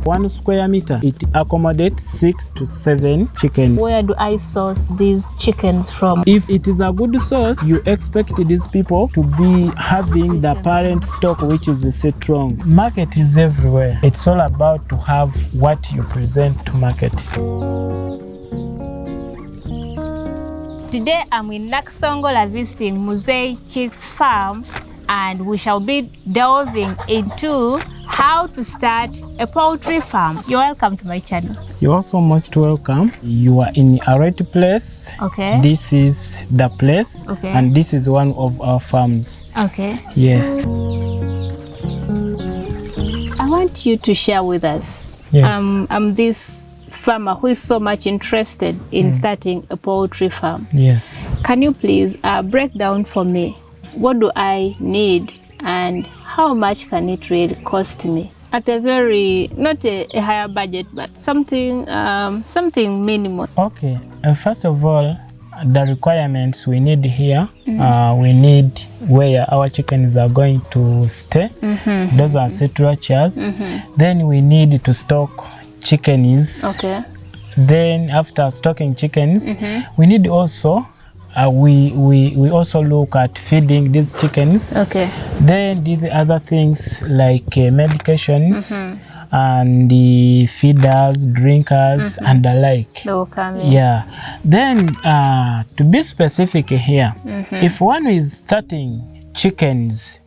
1 square meter, it accommodates 6 to 7 chickens. Where do I source these chickens from? If it is a good source, you expect these people to be having the parent stock, which is strong. Market is everywhere. It's all about to have what you present to market. Today I'm in Naksongola visiting Mzee Chicks Farm, and we shall be delving into how to start a poultry farm. You're welcome to my channel. You're also most welcome. You are in a right place. Okay. This is the place. Okay. And this is one of our farms. Okay. Yes. I want you to share with us. Yes. I'm this farmer who is so much interested in starting a poultry farm. Yes. Can you please break down for me, what do I need and how much can it really cost me? At a very, not a higher budget, but something minimal. Okay. First of all, the requirements we need here, we need where our chickens are going to stay. Those are structures. Then we need to stock chickens. Okay. Then after stocking chickens, we need also we also look at feeding these chickens. Okay. Then the other things like medications and the feeders, drinkers, and the like. Yeah. Then to be specific here, if one is starting chickens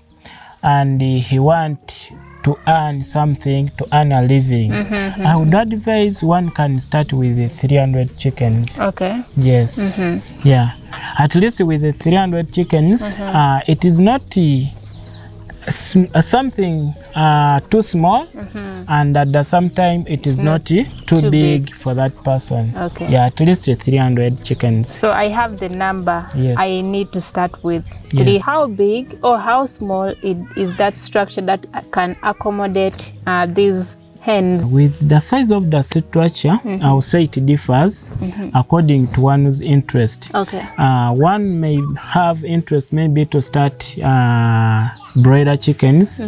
and he want to earn something, to earn a living, I would advise one can start with 300 chickens. Okay. Yes. Yeah. At least with the 300 chickens, it is not something too small, and at the same time it is not too big for that person. Okay. Yeah, at least 300 chickens. So I have the number. Yes. I need to start with 3. Yes. How big or how small is that structure that can accommodate these hens? With the size of the structure, I would say it differs according to one's interest. Okay. One may have interest maybe to start broiler chickens,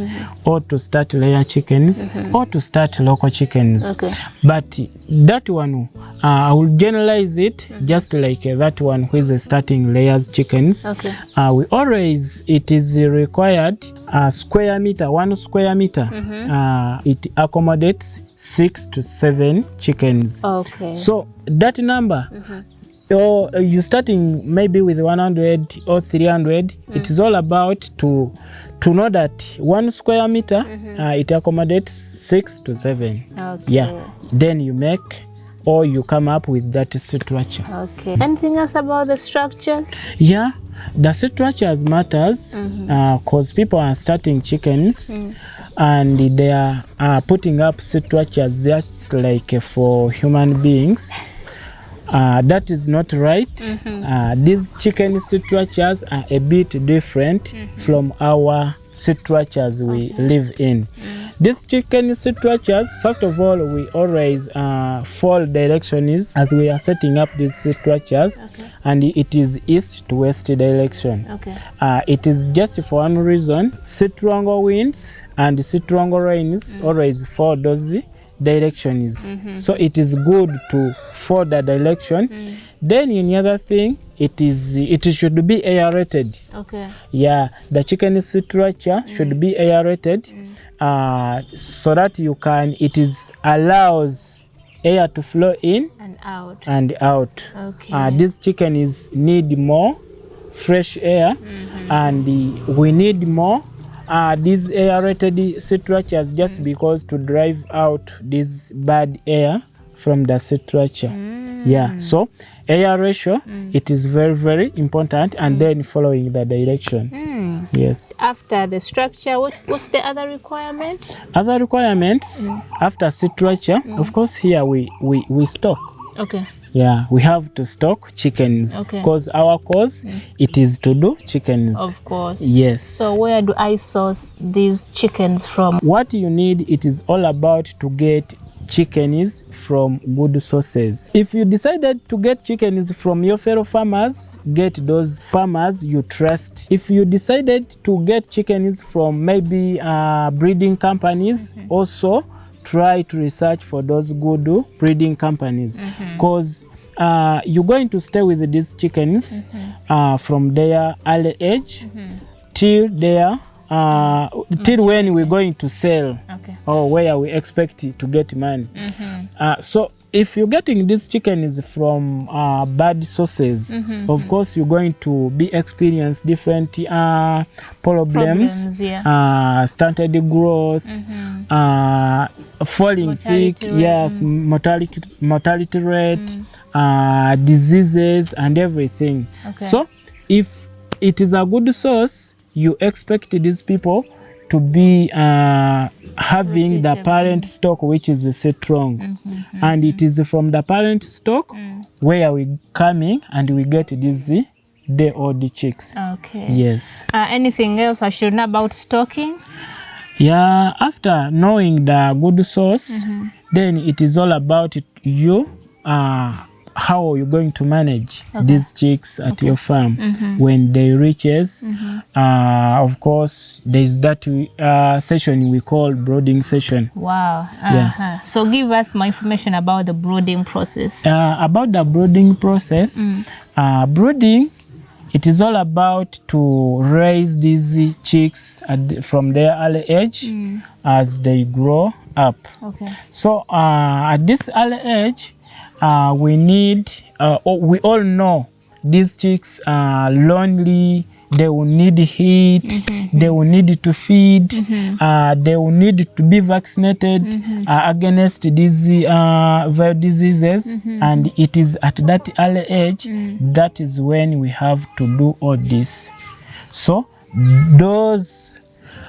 or to start layer chickens, or to start local chickens. Okay. But that one, I will generalize it just like that one who is starting layers chickens. Okay. We always, it is required a square meter, 1 square meter. It accommodates 6 to 7 chickens. Okay. So that number, or you starting maybe with 100 or 300, it is all about to know that 1 square meter, it accommodates 6 to 7. Okay. Yeah. Then you make, or you come up with that structure. Okay. Anything else about the structures? Yeah. The structures matters because people are starting chickens and they are putting up structures just like for human beings. That is not right. These chicken structures are a bit different from our structures we live in. These chicken structures, first of all, we always fall direction is as we are setting up these structures, and it is east to west direction. Okay. It is just for one reason: strong winds and strong rains always fall those directions. So it is good to follow the direction. Then another thing, it should be aerated. Okay. Yeah, the chicken structure should be aerated, so that you can, it is allows air to flow in and out. Okay. These chickens need more fresh air, and we need more these aerated structures just because to drive out this bad air from the structure. Yeah, so aeration, it is very, very important, and then following the direction. Yes. After the structure, what's the other requirement? Other requirements after structure, of course, here we stock. Okay. Yeah, we have to stock chickens because our cause it is to do chickens. Of course. Yes. So where do I source these chickens from? What you need, it is all about to get chickens from good sources. If you decided to get chickens from your fellow farmers, get those farmers you trust. If you decided to get chickens from maybe breeding companies, also try to research for those good breeding companies, because you're going to stay with these chickens from their early age till their till when we're going to sell, or where we expect to get money. So if you're getting these chickens from bad sources, of course you're going to be experience different problems, stunted growth, falling sick, mortality rate, diseases and everything. So if it is a good source, you expect these people to be having the parent stock which is strong, and it is from the parent stock where we coming and we get these day-old chicks. Yes. Anything else I should know about stocking? Yeah, after knowing the good source, then it is all about you how are you going to manage these chicks at your farm when they reaches. Of course, there's that session we call brooding session. Wow. So give us more information about the brooding process. About the brooding process, brooding, it is all about to raise these chicks from their early age as they grow up. So at this early age, we need, we all know these chicks are lonely, they will need heat, they will need to feed, they will need to be vaccinated against these viral diseases, and it is at that early age that is when we have to do all this. So those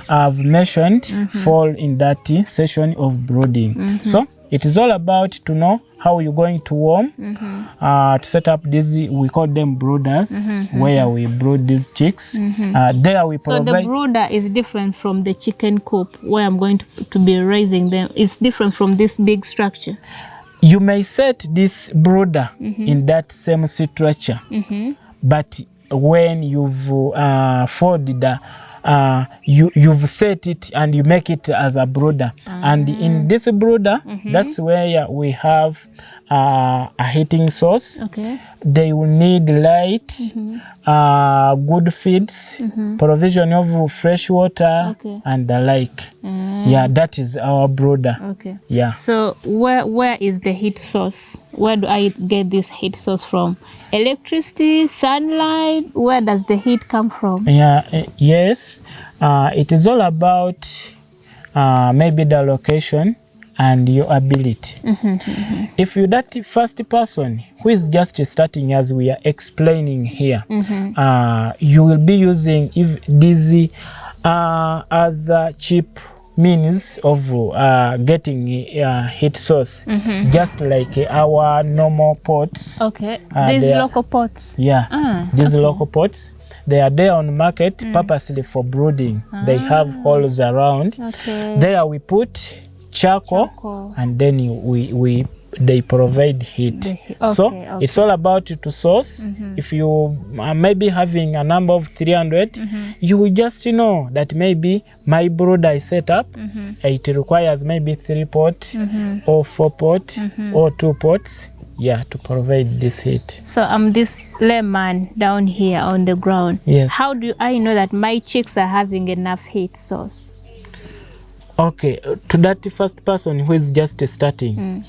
I've mentioned fall in that session of brooding. So it is all about to know how you're going to warm to set up these, we call them brooders, where we brood these chicks. There we provide. So the brooder is different from the chicken coop where I'm going to be raising them. It's different from this big structure. You may set this brooder in that same structure, but when you've folded the you've set it and you make it as a brooder, and in this brooder, that's where we have a heating source. They will need light, good feeds, provision of fresh water, and the like. Yeah, that is our brooder. Yeah. So where is the heat source? Where do I get this heat source from? Electricity, sunlight? Where does the heat come from? Yeah. Yes. It is all about maybe the location and your ability. If you're that first person who is just starting, as we are explaining here, you will be using these other cheap means of getting heat source, just like our normal pots. These local pots. Yeah, these local pots. They are there on the market purposely for brooding. They have holes around. There we put charcoal, and then they provide heat. So it's all about to source. If you are maybe having a number of 300, you will just know that maybe my brooder is set up. It requires maybe 3 pots or 4 pots or 2 pots. Yeah, to provide this heat. So I'm this layman down here on the ground. Yes. How do I know that my chicks are having enough heat source? Okay, to that first person who is just starting,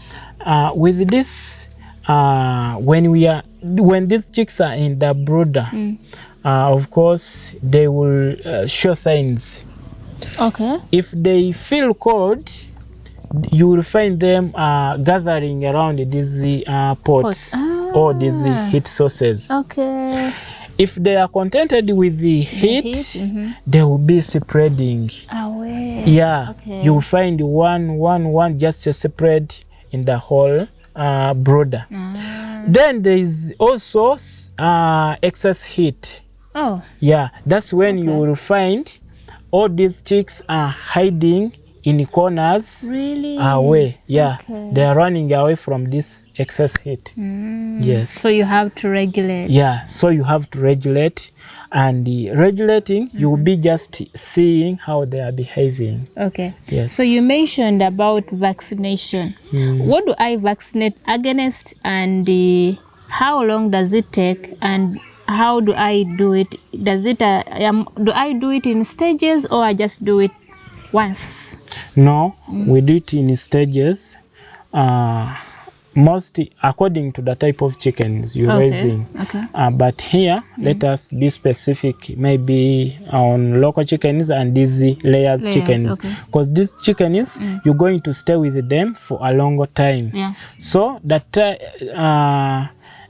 with this, when these chicks are in the brooder, of course they will show signs. If they feel cold, you will find them gathering around these pots or these heat sources. If they are contented with the heat, they will be spreading. Yeah, you will find one just spread in the whole brooder. Then there is also excess heat. Yeah, that's when you will find all these chicks are hiding in corners. Really? Away. Yeah. Okay. They are running away from this excess heat. Yes. So you have to regulate. Yeah. So you have to regulate, and regulating, you will be just seeing how they are behaving. Okay. Yes. So you mentioned about vaccination. What do I vaccinate against, and how long does it take, and how do I do it? Does it do I do it in stages, or I just do it once? No, we do it in stages. Most according to the type of chickens you're raising. Okay. But here, let us be specific, maybe on local chickens and these layers chickens. Because these chickens, you're going to stay with them for a longer time. Yeah. So that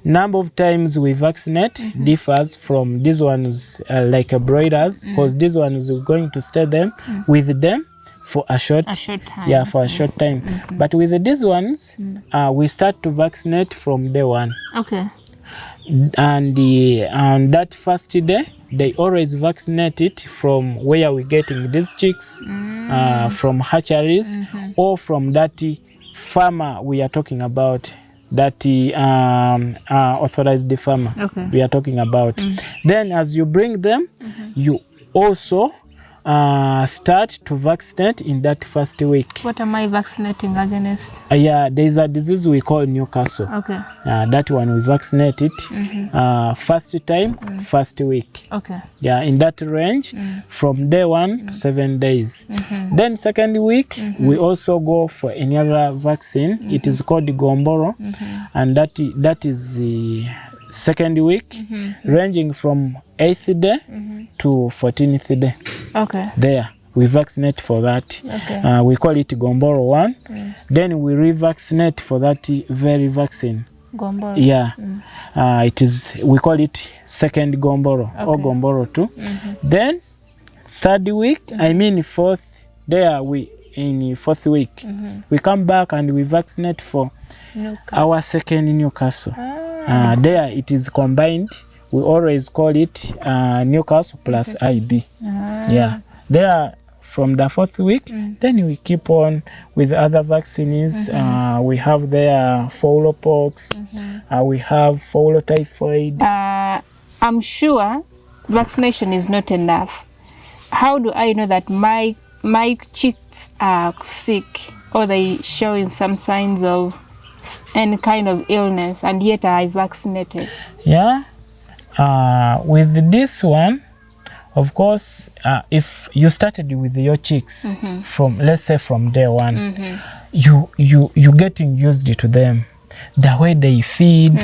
number of times we vaccinate differs from these ones, like broilers, because these ones we're going to stay them with them for a short time. Yeah, for a short time. But with these ones, we start to vaccinate from day one. Okay. And on that first day, they always vaccinate it from where we're getting these chicks, from hatcheries, or from that farmer we are talking about, that authorized farmer we are talking about. Then as you bring them, you also start to vaccinate in that first week. What am I vaccinating against? Yeah, there is a disease we call Newcastle. Okay. That one we vaccinate it first time, first week. Okay. Yeah, in that range from day 1 to 7 days. Then second week, we also go for any other vaccine. It is called Gomboro, and that is the second week, ranging from 8th day to 14th day. Okay. There, we vaccinate for that. Okay. We call it Gomboro 1. Then we revaccinate for that very vaccine. Gomboro. Yeah. We call it second Gomboro, or Gomboro 2. Then third week, I mean fourth, there in fourth week, we come back and we vaccinate for our second Newcastle. There it is combined. We always call it Newcastle plus IB. Yeah. There from the fourth week, then we keep on with other vaccines. We have there fowl pox. We have fowl typhoid. I'm sure vaccination is not enough. How do I know that my chicks are sick, or they showing some signs of any kind of illness, and yet I vaccinated? Yeah. With this one, of course, if you started with your chicks from, let's say, from day one, you getting used to them, the way they feed,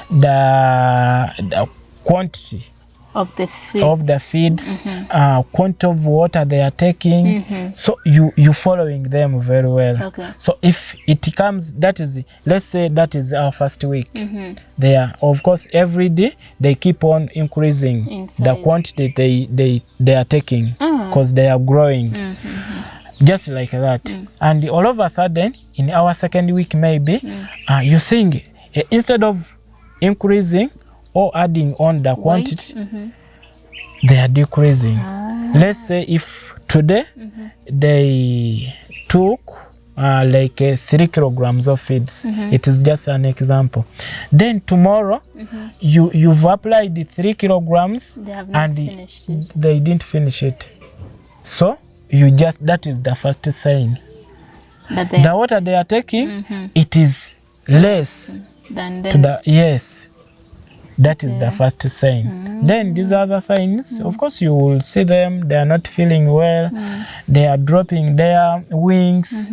the quantity of the feeds, quantity of water they are taking. So you following them very well. Okay. So if it comes, that is, let's say that is our first week. They are, of course, every day they keep on increasing the quantity they are taking, because they are growing. Just like that. And all of a sudden, in our second week maybe, you're seeing, instead of increasing or adding on the quantity, they are decreasing. Let's say if today they took like 3 kilograms of feeds, it is just an example. Then tomorrow you've applied the 3 kilograms and they didn't finish it. So that is the first sign. The water they are taking, it is less than to the, yes. That is the first sign. Then these other signs, of course, you will see them. They are not feeling well. They are dropping their wings.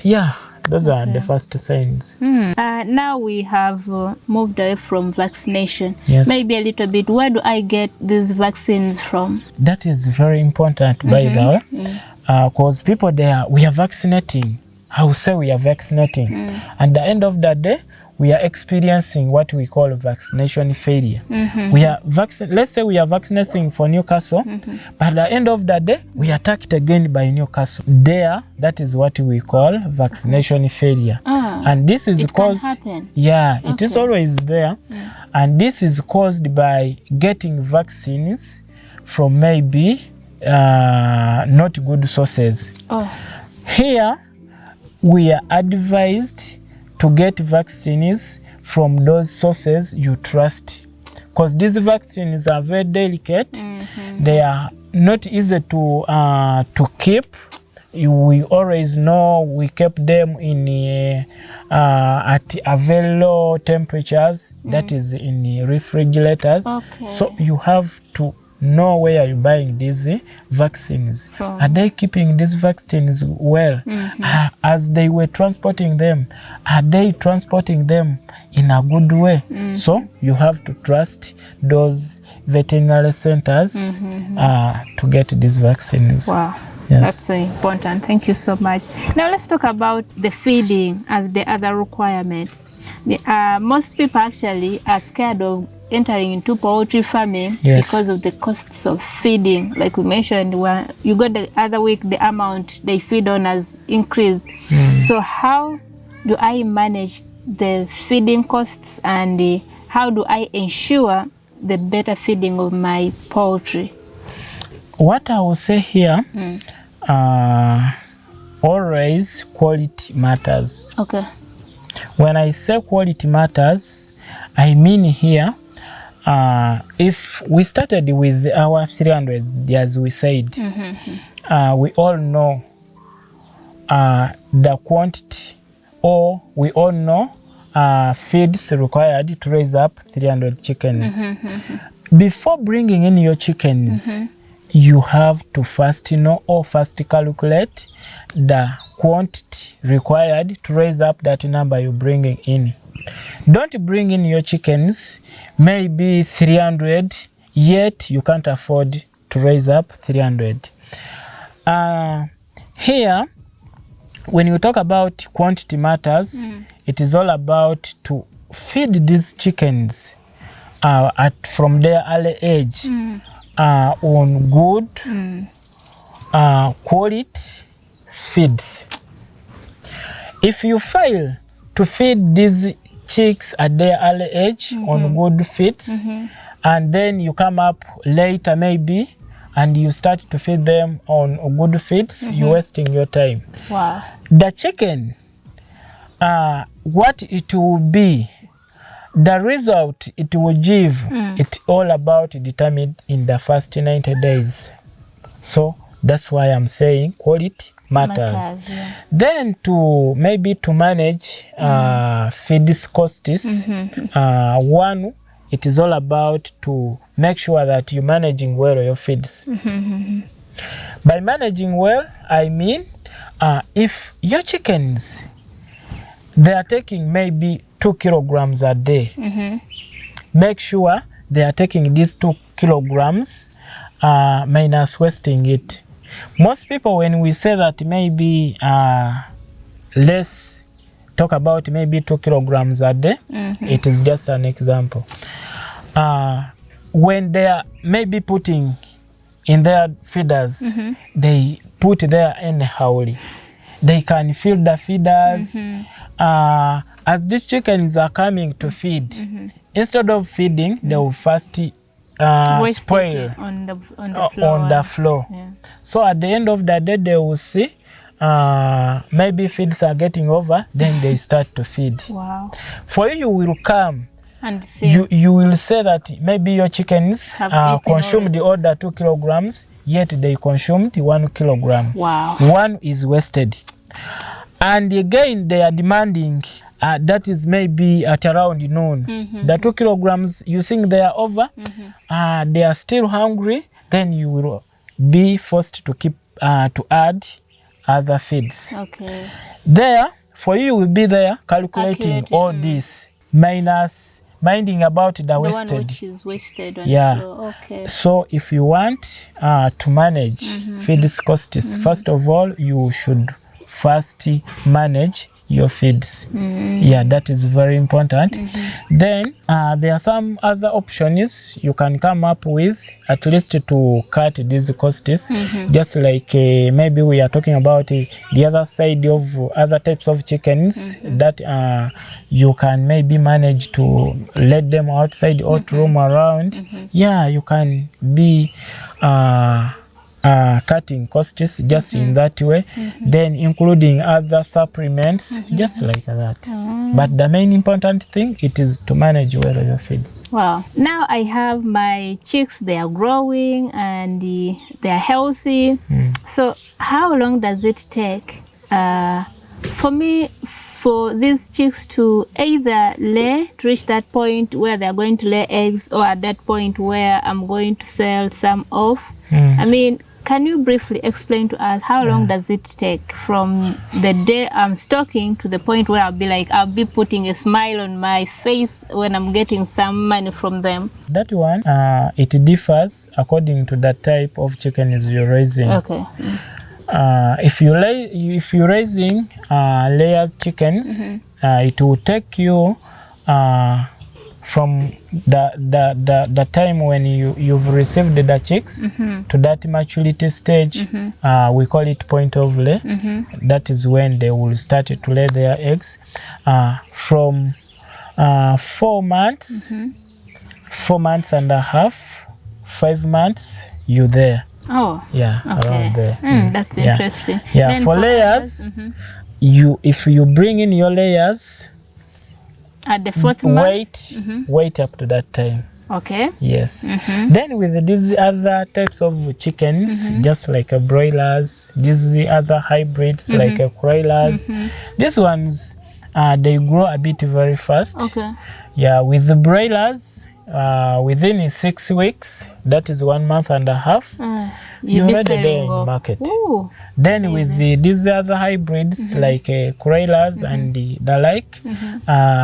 Yeah, those are the first signs. Now we have moved away from vaccination. Yes. Maybe a little bit. Where do I get these vaccines from? That is very important, by the way, because people there, we are vaccinating. I will say we are vaccinating. At the end of the day, we are experiencing what we call vaccination failure. We are let's say we are vaccinating for Newcastle, but at the end of the day, we are attacked again by Newcastle. There, that is what we call vaccination failure. And this is caused, it is always there. And this is caused by getting vaccines from maybe not good sources. Here, we are advised to get vaccines from those sources you trust, because these vaccines are very delicate. They are not easy to keep. We always know we kept them in at a very low temperatures, that is in the refrigerators. So you have to know where you're buying these vaccines. Are they keeping these vaccines well? As they were transporting them, are they transporting them in a good way? So you have to trust those veterinary centers to get these vaccines. Wow. Yes. That's so important. Thank you so much. Now let's talk about the feeding as the other requirement. Most people actually are scared of entering into poultry farming because of the costs of feeding. Like we mentioned, where you got the other week, the amount they feed on has increased. So how do I manage the feeding costs, and how do I ensure the better feeding of my poultry? What I will say here, always quality matters. Okay. When I say quality matters, I mean here, if we started with our 300, as we said, we all know the quantity, or we all know feeds required to raise up 300 chickens. Before bringing in your chickens, you have to first know or first calculate the quantity required to raise up that number you're bringing in. Don't bring in your chickens maybe 300, yet you can't afford to raise up 300. Here, when you talk about quantity matters, it is all about to feed these chickens from their early age on good quality feeds. If you fail to feed these chicks at their early age on good feeds, and then you come up later maybe and you start to feed them on good feeds, you're wasting your time. Wow. The chicken, what it will be, the result it will give, it's all about determined in the first 90 days. So that's why I'm saying quality matters. Then to maybe to manage feed costs, one, it is all about to make sure that you're managing well your feeds. By managing well, I mean if your chickens, they are taking maybe 2 kilograms a day, make sure they are taking these 2 kilograms minus wasting it. Most people, when we say that maybe let's talk about maybe 2 kilograms a day, it is just an example. When they are maybe putting in their feeders, they put there anyhowly. They can fill the feeders. As these chickens are coming to feed, instead of feeding, they will first spoil on the floor. So at the end of the day, they will see maybe feeds are getting over, then they start to feed. Wow. For you will come and you will say that maybe your chickens consumed all the 2 kilograms, yet they consumed 1 kilogram. Wow. One is wasted. And again, they are demanding, that is maybe at around noon. The 2 kilograms, you think they are over, they are still hungry, then you will be forced to keep to add other feeds. Okay. There, for you will be there calculating all this, minus minding about the wasted. One which is wasted on the floor. Okay. So if you want to manage feed costs, first of all, you should first manage your feeds. Yeah, that is very important. Then there are some other options you can come up with, at least to cut these costs. Just like maybe we are talking about the other side of other types of chickens that you can maybe manage to let them outside or to roam around. Yeah, you can be cutting costs just in that way, then including other supplements, just like that. But the main important thing, it is to manage well your feeds. Wow. Now I have my chicks, they are growing and they are healthy. So how long does it take for me, for these chicks to either to reach that point where they're going to lay eggs, or at that point where I'm going to sell some off? I mean, can you briefly explain to us how long does it take from the day I'm stocking to the point where I'll be putting a smile on my face when I'm getting some money from them? That one, it differs according to the type of chickens you're raising. Okay. If you're raising layers chickens, it will take you from the time when you've received the chicks to that maturity stage. We call it point of lay. That is when they will start to lay their eggs. From 4 months, 4 months and a half, 5 months, you're there. Oh, yeah, okay. Around there. That's interesting. Yeah, then for layers, if you bring in your layers at the 4th month, wait up to that time. Okay. Yes. Then with these other types of chickens, just like broilers, these other hybrids like broilers, these ones they grow a bit very fast. Okay. Yeah, with the broilers, within 6 weeks, that is 1 month and a half, you're already there in the market. Ooh, then with these other hybrids like broilers and the like,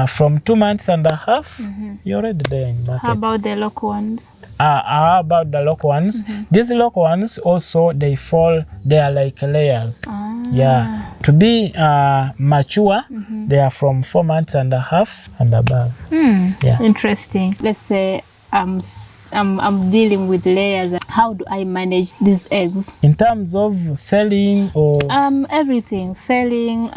from 2 months and a half, you're already there in the market. How about the local ones? How about the local ones? These local ones also, they are like layers. Yeah, to be mature, they are from 4 months and a half and above. Yeah. Interesting. Let's say I'm dealing with layers. How do I manage these eggs? In terms of selling or everything, selling.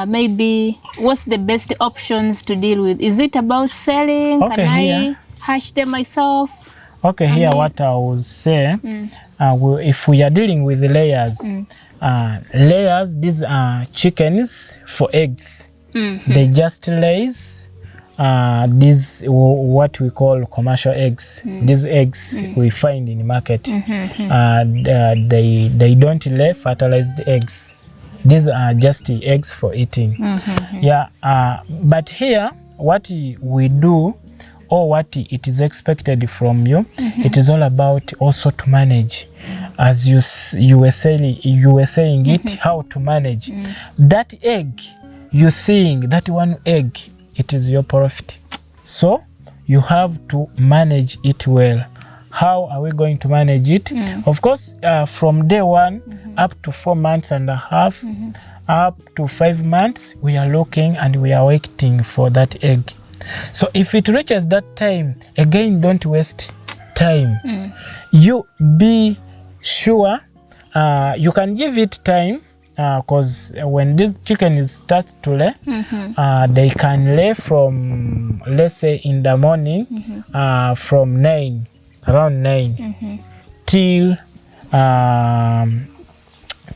Maybe what's the best options to deal with? Is it about selling? Okay, can I hatch them myself? Okay, here what I will say, if we are dealing with layers, layers, these are chickens for eggs. They just lays these what we call commercial eggs. These eggs we find in the market. They don't lay fertilized eggs. These are just the eggs for eating. Yeah, but here what we do, or what it is expected from you, it is all about also to manage, as you were saying it, how to manage that egg. You're seeing that one egg, it is your profit, so you have to manage it well. How are we going to manage it? Of course, from day 1 up to 4 months and a half, up to 5 months, we are looking and we are waiting for that egg. So if it reaches that time, again, don't waste time. You be sure you can give it time, because when this chicken start to lay, they can lay from, let's say, in the morning, from around 9 till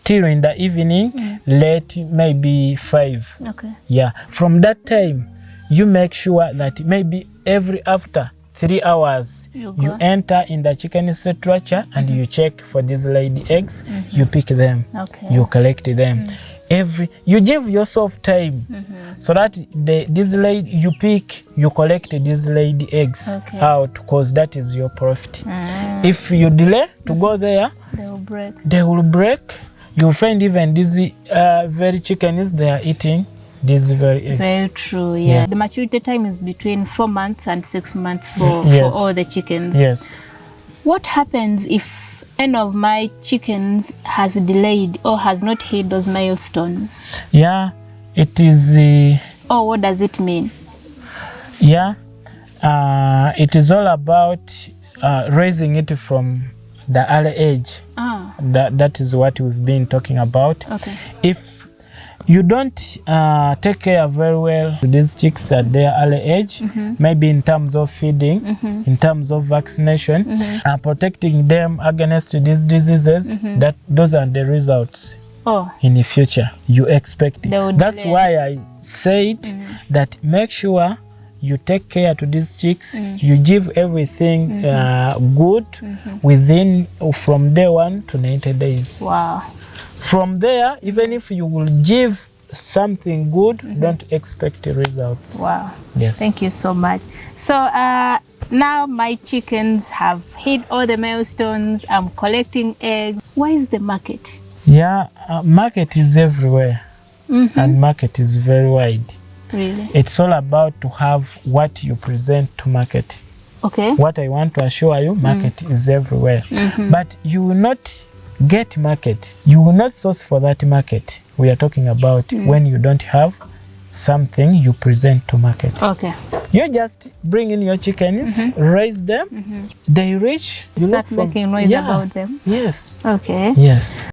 in the evening, late maybe 5. Okay. Yeah, from that time, you make sure that maybe after 3 hours, you enter in the chicken structure and you check for these laid eggs. You pick them, you collect them. You give yourself time so that you collect these laid eggs out, because that is your profit. If you delay to go there, they will break. You'll find even these very chickens, they are eating these very eggs. Very true, yeah. Yes. The maturity time is between 4 months and 6 months for all the chickens. Yes. What happens if any of my chickens has delayed or has not hit those milestones? Yeah, it is... what does it mean? Yeah, it is all about raising it from the early age. That is what we've been talking about. Okay. you don't take care very well to these chicks at their early age, maybe in terms of feeding, in terms of vaccination, protecting them against these diseases, that those are the results in the future you expect. That's why I said that make sure you take care to these chicks, you give everything good within from day 1 to 90 days. Wow. From there, even if you will give something good, don't expect the results. Wow. Yes. Thank you so much. So now my chickens have hit all the milestones. I'm collecting eggs. Where is the market? Yeah, market is everywhere, and market is very wide. Really? It's all about to have what you present to market. Okay. What I want to assure you, market is everywhere. But you will not get market. You will not source for that market. We are talking about when you don't have something you present to market. Okay. You just bring in your chickens, raise them, they reach. You start making noise about them. Yes. Okay. Yes.